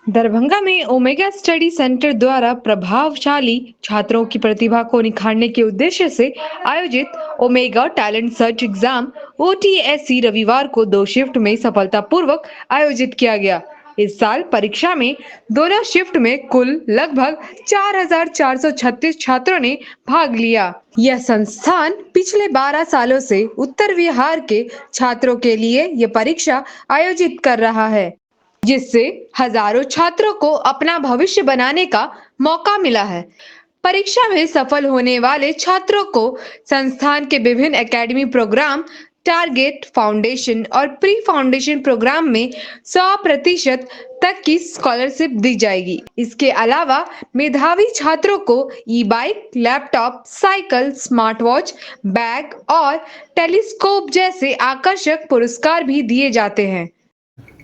दरभंगा में omega study centre द्वारा प्रभावशाली छात्रों की प्रतिभा को निखारने के उद्देश्य से आयोजित omega talent search exam OTSE रविवार को 2 शिफ्ट में सफलतापूर्वक आयोजित किया गया। इस साल परीक्षा में दोनों शिफ्ट में कुल लगभग 4,436 छात्रों ने भाग लिया। यह संस्थान पिछले 12 सालों से उत्तर बिहार के छात्रों के लिए यह परीक्षा आयोजित कर रहा है, जिससे हजारों छात्रों को अपना भविष्य बनाने का मौका मिला है। परीक्षा में सफल होने वाले छात्रों को संस्थान के विभिन्न एकेडमी प्रोग्राम, टारगेट, फाउंडेशन और प्री फाउंडेशन प्रोग्राम में 100% तक की स्कॉलरशिप दी जाएगी। इसके अलावा मेधावी छात्रों को e bike, laptop, cycle, smart watch, bag और टेलीस्कोप जैसे आकर्षक पुरस्कार भी दिए जाते हैं।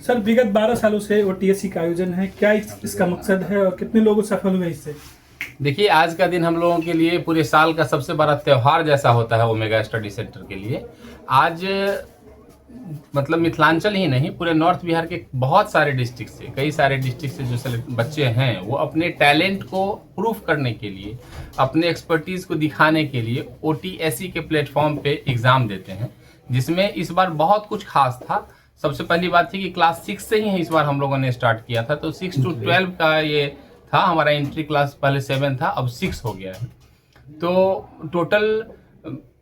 सर, विगत 12 सालों से OTSE का आयोजन है, क्या इसका मकसद है और कितने लोग सफल हुए इससे? देखिए, आज का दिन हम लोगों के लिए पूरे साल का सबसे बड़ा त्यौहार जैसा होता है ओमेगा स्टडी सेंटर के लिए। आज मतलब मिथिलांचल ही नहीं, पूरे नॉर्थ बिहार के बहुत सारे डिस्ट्रिक्ट से, कई सारे डिस्ट्रिक्ट से जो बच्चे हैं वो अपने टैलेंट को प्रूफ करने के लिए, अपने एक्सपर्टीज़ को दिखाने के लिए OTSE के प्लेटफॉर्म पे एग्ज़ाम देते हैं, जिसमें इस बार बहुत कुछ खास था। सबसे पहली बात थी कि क्लास 6 से ही इस बार हम लोगों ने स्टार्ट किया था, तो 6 to 12 का ये था हमारा एंट्री क्लास। पहले 7 था, अब 6 हो गया है। तो टोटल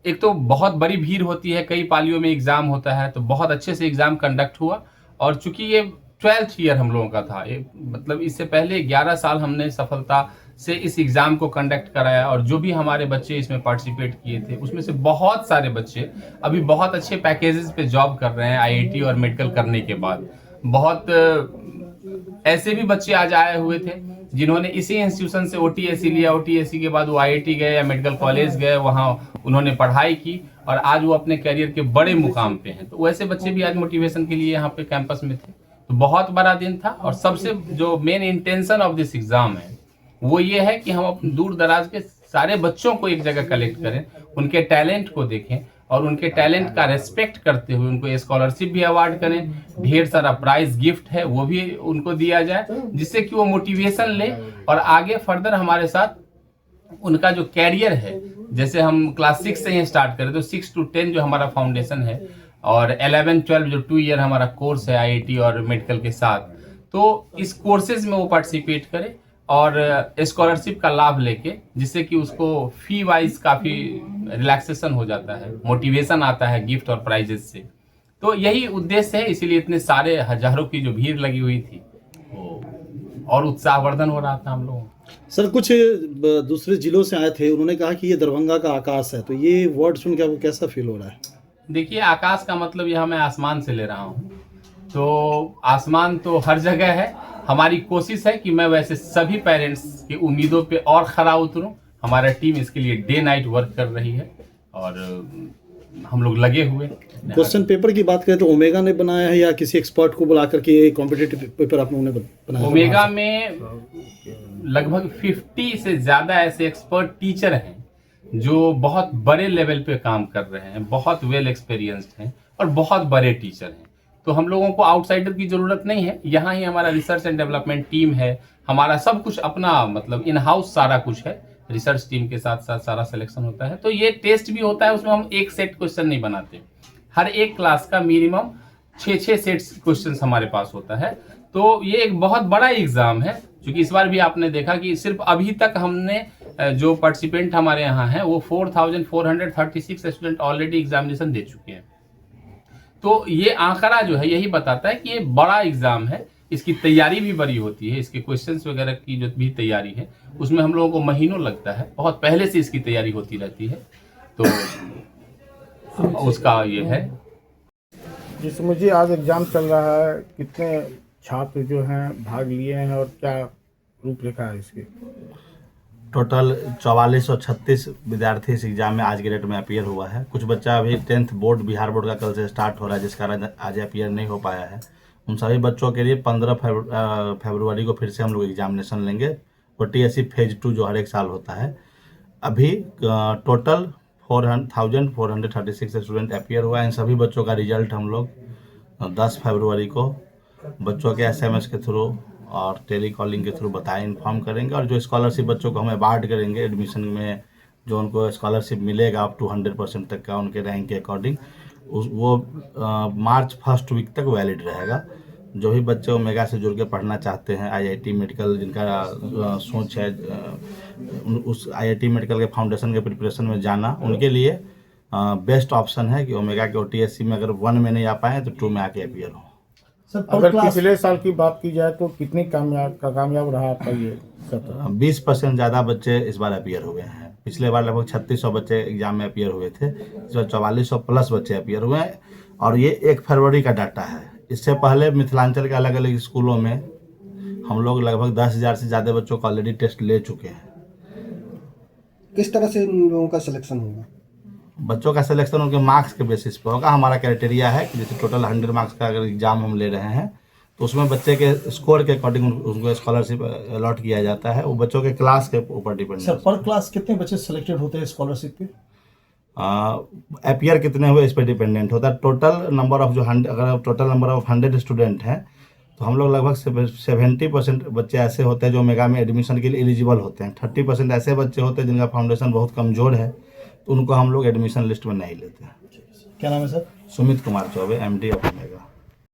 एक तो बहुत बड़ी भीड़ होती है, कई पालियों में एग्ज़ाम होता है, तो बहुत अच्छे से एग्ज़ाम कंडक्ट हुआ। और चूंकि ये 12th ईयर हम लोगों का था, मतलब इससे पहले 11 साल हमने सफलता से इस एग्ज़ाम को कंडक्ट कराया, और जो भी हमारे बच्चे इसमें पार्टिसिपेट किए थे उसमें से बहुत सारे बच्चे अभी बहुत अच्छे पैकेजेस पे जॉब कर रहे हैं IIT और मेडिकल करने के बाद। बहुत ऐसे भी बच्चे आज आए हुए थे जिन्होंने इसी इंस्टीट्यूशन से OTSE लिया, OTSE के बाद वो IIT गए या मेडिकल कॉलेज गए, वहाँ उन्होंने पढ़ाई की और आज वो अपने करियर के बड़े मुकाम पे हैं। तो वैसे बच्चे भी आज मोटिवेशन के लिए यहाँ पे कैंपस में थे। तो बहुत बड़ा दिन था, और सबसे जो main intention of this exam है वो ये है कि हम अपने दूर दराज के सारे बच्चों को एक जगह कलेक्ट करें, उनके टैलेंट को देखें और उनके टैलेंट का रेस्पेक्ट करते हुए उनको स्कॉलरशिप भी अवार्ड करें। ढेर सारा प्राइज गिफ्ट है वो भी उनको दिया जाए, जिससे कि वो मोटिवेशन ले और आगे फर्दर हमारे साथ उनका जो कैरियर है, जैसे हम क्लास 6 से ही स्टार्ट करें तो 6 to 10 जो हमारा फाउंडेशन है, और 11-12 जो 2 ईयर हमारा कोर्स है IIT और मेडिकल के साथ, तो इस कोर्सेज में वो पार्टिसिपेट करे और स्कॉलरशिप का लाभ लेके, जिससे कि उसको फी वाइज काफ़ी रिलैक्सेशन हो जाता है, मोटिवेशन आता है गिफ्ट और प्राइजेस से। तो यही उद्देश्य है, इसीलिए इतने सारे हजारों की जो भीड़ लगी हुई थी वो और उत्साहवर्धन हो रहा था हम लोगों। सर, कुछ दूसरे जिलों से आए थे, उन्होंने कहा कि ये दरभंगा का आकाश है, तो ये वर्ड सुन के आपको कैसा फील हो रहा है? देखिए, आकाश का मतलब यह मैं आसमान से ले रहा हूँ, तो आसमान तो हर जगह है। हमारी कोशिश है कि मैं वैसे सभी पेरेंट्स की उम्मीदों पे और खरा उतरूं। हमारा टीम इसके लिए डे नाइट वर्क कर रही है और हम लोग लगे हुए। क्वेश्चन पेपर की बात करें तो ओमेगा ने बनाया है या किसी एक्सपर्ट को बुला करके ये कॉम्पिटिटिव पेपर आप लोगों ने बनाया? ओमेगा में लगभग 50 से ज़्यादा ऐसे एक्सपर्ट टीचर हैं जो बहुत बड़े लेवल पे काम कर रहे हैं, बहुत वेल एक्सपीरियंस्ड हैं और बहुत बड़े टीचर हैं। तो हम लोगों को आउटसाइडर की ज़रूरत नहीं है, यहाँ ही हमारा रिसर्च एंड डेवलपमेंट टीम है, हमारा सब कुछ अपना मतलब इन हाउस सारा कुछ है। रिसर्च टीम के साथ साथ सारा सिलेक्शन होता है। तो ये टेस्ट भी होता है, उसमें हम एक सेट क्वेश्चन नहीं बनाते, हर एक क्लास का मिनिमम 6 सेट्स क्वेश्चन हमारे पास होता है। तो ये एक बहुत बड़ा एग्ज़ाम है, क्योंकि इस बार भी आपने देखा कि सिर्फ अभी तक हमने जो पार्टिसिपेंट हमारे यहाँ हैं वो 4436 स्टूडेंट ऑलरेडी एग्जामिनेशन दे चुके हैं। तो ये आंकड़ा जो है यही बताता है कि ये बड़ा एग्ज़ाम है, इसकी तैयारी भी बड़ी होती है, इसके क्वेश्चंस वगैरह की जो भी तैयारी है उसमें हम लोगों को महीनों लगता है, बहुत पहले से इसकी तैयारी होती रहती है। तो उसका ये है। जिस मुझे आज एग्ज़ाम चल रहा है, कितने छात्र जो हैं भाग लिए हैं और क्या रूपरेखा है इसकी? टोटल 4436 विद्यार्थी इस एग्ज़ाम में आज के डेट में अपीयर हुआ है। कुछ बच्चा अभी 10th बोर्ड बिहार बोर्ड का कल से स्टार्ट हो रहा है, जिस कारण आज अपीयर नहीं हो पाया है। उन सभी बच्चों के लिए 15 फरवरी को फिर से हम लोग एग्जामिनेशन लेंगे। OTSE फेज 2 जो हर एक साल होता है। अभी टोटल 4436 स्टूडेंट अपीयर हुआ है। इन सभी बच्चों का रिजल्ट हम लोग 10 फरवरी को बच्चों के SMS के थ्रू और टेली कॉलिंग के थ्रू बताएं, इन्फॉर्म करेंगे। और जो स्कॉलरशिप बच्चों को हम अवार्ड करेंगे एडमिशन में, जो उनको स्कॉलरशिप मिलेगा अप टू 100% तक का उनके रैंक के अकॉर्डिंग, वो मार्च फर्स्ट वीक तक वैलिड रहेगा। जो भी बच्चे ओमेगा से जुड़ के पढ़ना चाहते हैं, IIT मेडिकल जिनका सोच है उस IIT मेडिकल के फाउंडेशन के प्रिपरेशन में जाना, उनके लिए बेस्ट ऑप्शन है कि ओमेगा के OTSC में अगर 1 में नहीं आ पाए तो 2 में आके अपीयर हो। सर पर अगर क्लास पिछले साल की बात की जाए तो कितनी कामयाब रहा आपका ये सत्र? 20% ज़्यादा बच्चे इस बार अपीयर हुए हैं। पिछले बार लगभग 3600 बच्चे एग्जाम में अपीयर हुए थे, इस बार 4400 प्लस बच्चे अपीयर हुए हैं। और ये 1 फरवरी का डाटा है। इससे पहले मिथिलांचल के अलग अलग स्कूलों में हम लोग लगभग 10,000 से ज़्यादा बच्चों का ऑलरेडी टेस्ट ले चुके हैं। किस तरह से इन लोगों का सिलेक्शन होगा? बच्चों का सिलेक्शन उनके मार्क्स के बेसिस पर होगा। हमारा क्राइटेरिया है कि जैसे टोटल 100 मार्क्स का अगर एग्जाम हम ले रहे हैं तो उसमें बच्चे के स्कोर के अकॉर्डिंग उनको स्कॉलरशिप अलॉट किया जाता है। वो बच्चों के क्लास के ऊपर डिपेंड सर है। पर क्लास कितने बच्चे सिलेक्टेड होते हैं स्कॉलरशिप पे? अपीयर कितने हुए इस पर डिपेंडेंट होता है। टोटल नंबर ऑफ अगर टोटल नंबर ऑफ 100 स्टूडेंट हैं तो हम लोग लगभग 70% बच्चे ऐसे होते हैं जो ओमेगा में एडमिशन के लिए एलिजिबल होते हैं। 30% ऐसे बच्चे होते हैं जिनका फाउंडेशन बहुत कमज़ोर है, तो उनको हम लोग एडमिशन लिस्ट में नहीं लेते हैं। क्या नाम है sir? Sumit Kumar Choubey, MD of omega.